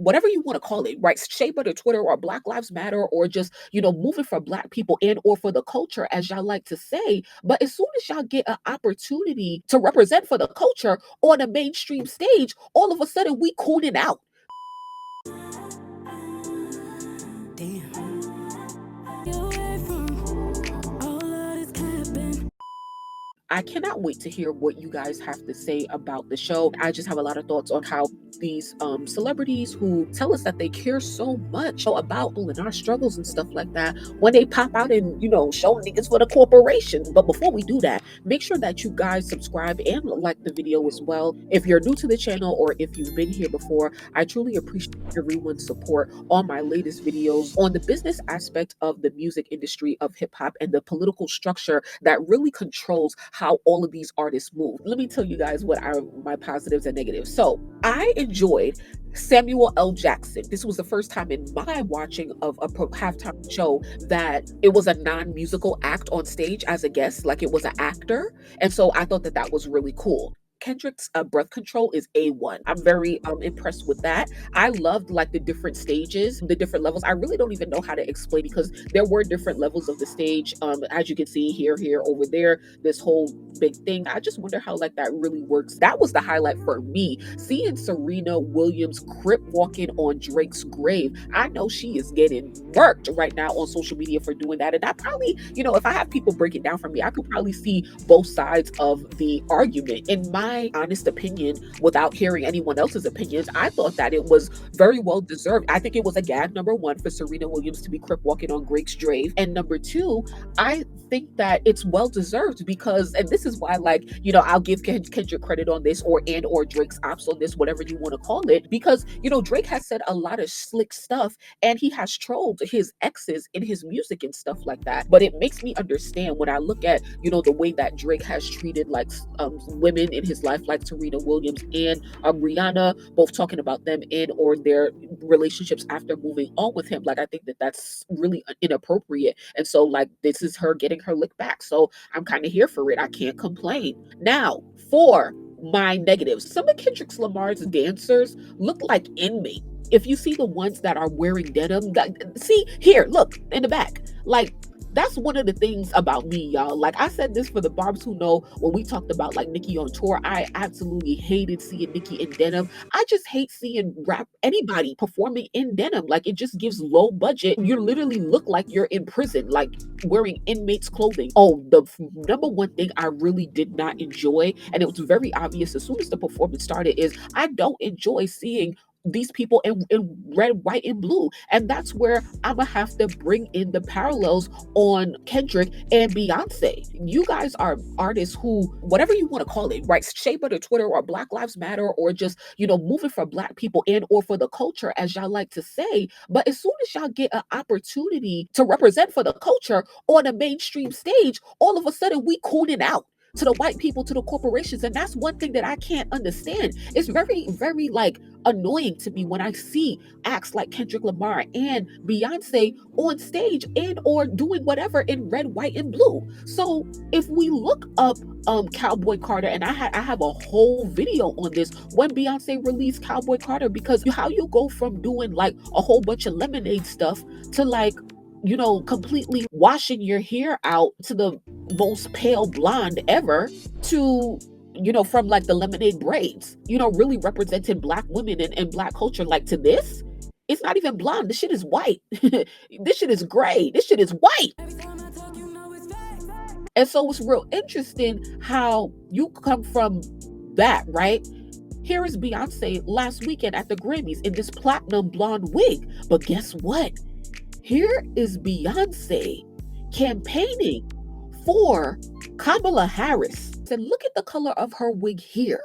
whatever you want to call it, right? Shea Butter Twitter or Black Lives Matter or just, moving for Black people and or for the culture, as y'all like to say. But as soon as y'all get an opportunity to represent for the culture on a mainstream stage, all of a sudden we cooning out. I cannot wait to hear what you guys have to say about the show. I just have a lot of thoughts on how these celebrities who tell us that they care so much about and our struggles and stuff like that, when they pop out and, show niggas for the corporation. But before we do that, make sure that you guys subscribe and like the video as well. If you're new to the channel or if you've been here before, I truly appreciate everyone's support on my latest videos on the business aspect of the music industry of hip hop and the political structure that really controls how all of these artists move. Let me tell you guys what are my positives and negatives. So I enjoyed Samuel L. Jackson. This was the first time in my watching of a halftime show that it was a non-musical act on stage as a guest, like it was an actor. And so I thought that that was really cool. Kendrick's breath control is A1. I'm very impressed with that. I loved like the different stages, the different levels. I really don't even know how to explain because there were different levels of the stage. As you can see here, over there, this whole big thing. I just wonder how like that really works. That was the highlight for me. Seeing Serena Williams crip walking on Drake's grave. I know she is getting murked right now on social media for doing that. And I probably, if I have people break it down for me, I could probably see both sides of the argument. In my honest opinion, without hearing anyone else's opinions, I thought that it was very well deserved. I think it was a gag, number one, for Serena Williams to be crip walking on Drake's grave. And number two, I think that it's well deserved because, and this is why, like, I'll give Kendrick credit on this or Drake's ops on this, whatever you want to call it, because, Drake has said a lot of slick stuff and he has trolled his exes in his music and stuff like that. But it makes me understand when I look at, the way that Drake has treated like women in his life, like Serena Williams and Rihanna, both talking about them and or their relationships after moving on with him. Like, I think that that's really inappropriate. And so, like, this is her getting her lick back. So I'm kind of here for it. I can't complain. Now, for my negatives, some of Kendrick Lamar's dancers look like inmates. If you see the ones that are wearing denim, see here, look in the back, like, that's one of the things about me, y'all. Like, I said this for the barbs who know when we talked about like Nicki on tour. I absolutely hated seeing Nicki in denim. I just hate seeing anybody performing in denim. Like, it just gives low budget. You literally look like you're in prison, like wearing inmates clothing. Oh, the number one thing I really did not enjoy, and it was very obvious as soon as the performance started, is I don't enjoy seeing these people in red, white, and blue. And that's where I'm gonna have to bring in the parallels on Kendrick and Beyonce. You guys are artists who, whatever you want to call it, right? Shea Butter Twitter or Black Lives Matter or just, moving for Black people and or for the culture, as y'all like to say. But as soon as y'all get an opportunity to represent for the culture on a mainstream stage, all of a sudden we cooning out to the white people, to the corporations. And that's one thing that I can't understand. It's very, very like annoying to me when I see acts like Kendrick Lamar and Beyonce on stage and or doing whatever in red, white, and blue. So if we look up Cowboy Carter, and I have a whole video on this when Beyonce released Cowboy Carter, because how you go from doing like a whole bunch of Lemonade stuff to like, completely washing your hair out to the most pale blonde ever to, from like the Lemonade braids, really representing Black women and Black culture, like to this. It's not even blonde. This shit is white. This shit is gray. This shit is white. And so it's real interesting how you come from that, right? Here is Beyonce last weekend at the Grammys in this platinum blonde wig. But guess what? Here is Beyonce campaigning for Kamala Harris. And look at the color of her wig here.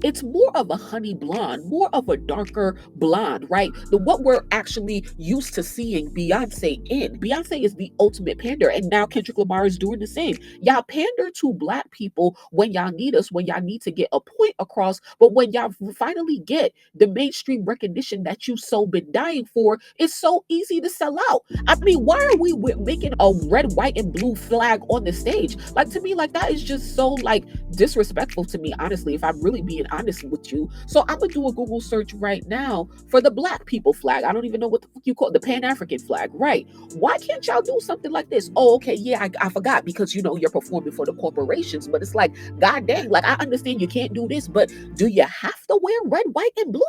It's more of a honey blonde, more of a darker blonde, right? What we're actually used to seeing Beyonce in. Beyonce is the ultimate pander, and now Kendrick Lamar is doing the same. Y'all pander to Black people when y'all need us, when y'all need to get a point across, but when y'all finally get the mainstream recognition that you've so been dying for, it's so easy to sell out. I mean, why are we making a red, white, and blue flag on the stage? Like, to me, like, that is just so like disrespectful to me, honestly, if I'm really being honest with you. So I'm gonna do a Google search right now for the Black people flag. I don't even know what the fuck you call it, the Pan-African flag, right? Why can't y'all do something like this? Oh, okay, yeah, I forgot because you're performing for the corporations, but it's like, god dang, like I understand you can't do this, but do you have to wear red, white, and blue?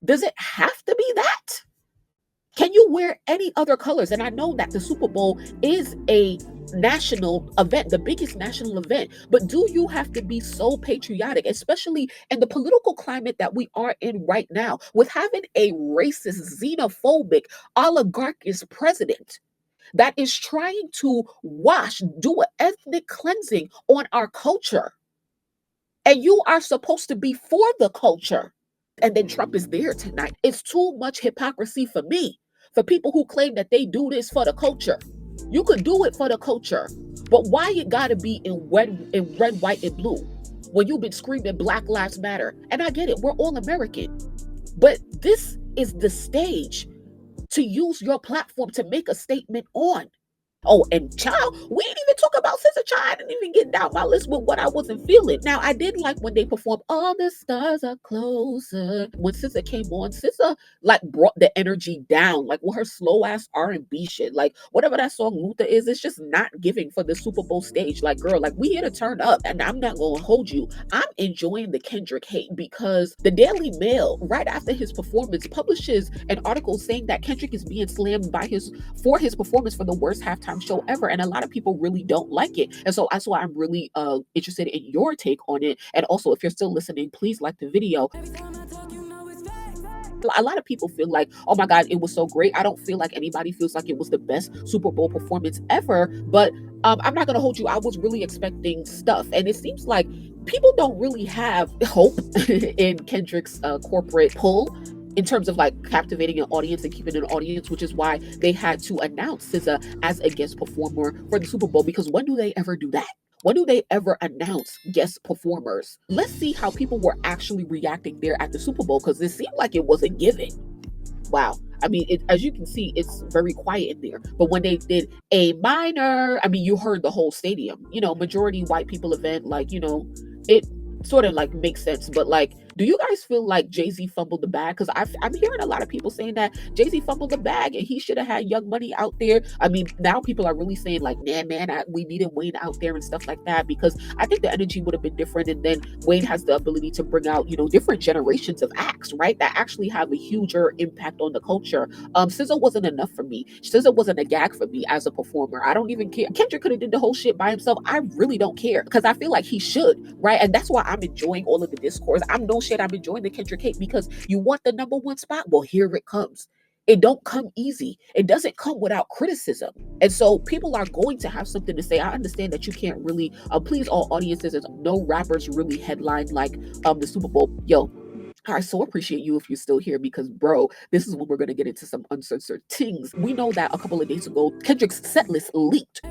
Does it have to be that? Can you wear any other colors? And I know that the Super Bowl is a national event, the biggest national event, but do you have to be so patriotic, especially in the political climate that we are in right now, with having a racist, xenophobic, oligarchist president that is trying to do an ethnic cleansing on our culture? And you are supposed to be for the culture. And then Trump is there tonight. It's too much hypocrisy for me, for people who claim that they do this for the culture. You could do it for the culture, but why it gotta be in red, white, and blue when you've been screaming Black Lives Matter? And I get it, we're all American, but this is the stage to use your platform to make a statement on. Oh, and child, we didn't even talk about Sister Child. I didn't even get down my list with what I wasn't feeling. Now, I did like when they performed All the Stars Are Closer. When Sister came on, Sister like brought the energy down, like with her slow ass R&B shit. Like whatever that song Luther is, it's just not giving for the Super Bowl stage. Like, girl, like we here to turn up. And I'm not gonna hold you. I'm enjoying the Kendrick hate because the Daily Mail, right after his performance, publishes an article saying that Kendrick is being slammed for his performance for the worst halftime show ever, and a lot of people really don't like it. And so that's why I'm really interested in your take on it. And also, if you're still listening, please like the video. A lot of people feel like, oh my god, it was so great. I don't feel like anybody feels like it was the best Super Bowl performance ever, but I'm not gonna hold you. I was really expecting stuff, and it seems like people don't really have hope in Kendrick's corporate pull in terms of like captivating an audience and keeping an audience, which is why they had to announce SZA as a guest performer for the Super Bowl, because when do they ever do that? When do they ever announce guest performers? Let's see how people were actually reacting there at the Super Bowl, because it seemed like it wasn't giving. Wow. I mean, as you can see, it's very quiet in there. But when they did A minor, I mean, you heard the whole stadium. Majority white people event, like, it sort of like makes sense. But like, do you guys feel like Jay-Z fumbled the bag? Because I'm hearing a lot of people saying that Jay-Z fumbled the bag and he should have had Young Money out there. I mean, now people are really saying like, man, we needed Wayne out there and stuff like that, because I think the energy would have been different. And then Wayne has the ability to bring out, different generations of acts, right? That actually have a huger impact on the culture. SZA wasn't enough for me. SZA wasn't a gag for me as a performer. I don't even care. Kendrick could have did the whole shit by himself. I really don't care, because I feel like he should, right? And that's why I'm enjoying all of the discourse. I'm enjoying the Kendrick hate, because you want the number one spot. Well, here it comes. It don't come easy. It doesn't come without criticism. And so people are going to have something to say. I understand that you can't really please all audiences, and no rappers really headline like the Super Bowl. Yo, I so appreciate you if you're still here, because, bro, this is when we're going to get into some uncensored things. We know that a couple of days ago, Kendrick's setlist leaked.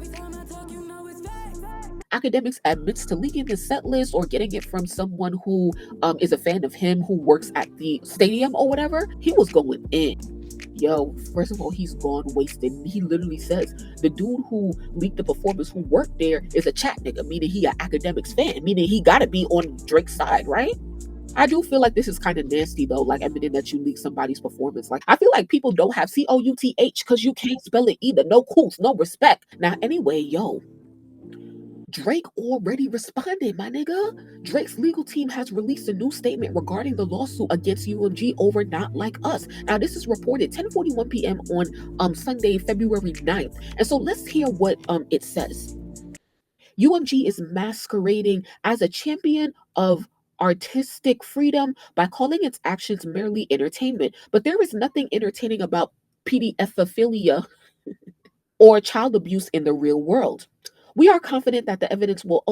Academics admits to leaking the set list or getting it from someone who is a fan of him, who works at the stadium or whatever. He was going in. Yo, first of all, he's gone wasted. He literally says the dude who leaked the performance, who worked there, is a chat nigga, meaning he an academics fan, meaning he gotta be on Drake's side, right? I do feel like this is kind of nasty though, like admitting that you leak somebody's performance. Like, I feel like people don't have COUTH because you can't spell it either. No coots, no respect. Now, anyway, yo, Drake already responded, my nigga. Drake's legal team has released a new statement regarding the lawsuit against UMG over Not Like Us. Now, this is reported 10:41 p.m. on Sunday, February 9th. And so let's hear what it says. UMG is masquerading as a champion of artistic freedom by calling its actions merely entertainment. But there is nothing entertaining about pedophilia or child abuse in the real world. We are confident that the evidence will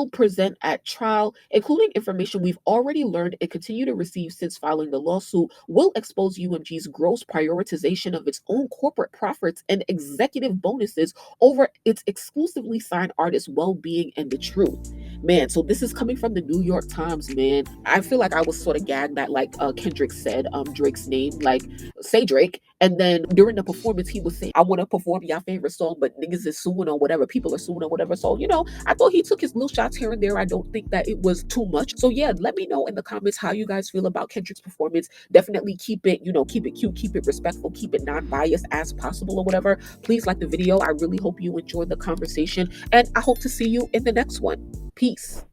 present at trial, including information we've already learned and continue to receive since filing the lawsuit, will expose UMG's gross prioritization of its own corporate profits and executive bonuses over its exclusively signed artists' well-being and the truth. Man, so this is coming from the New York Times, man. I feel like I was sort of gagged that like Kendrick said Drake's name, like say Drake. And then during the performance, he was saying, I want to perform your favorite song, but niggas is suing or whatever. People are suing or whatever. So, I thought he took his little shots here and there. I don't think that it was too much. So, yeah, let me know in the comments how you guys feel about Kendrick's performance. Definitely keep it, keep it cute, keep it respectful, keep it non-biased as possible or whatever. Please like the video. I really hope you enjoyed the conversation. And I hope to see you in the next one. Peace.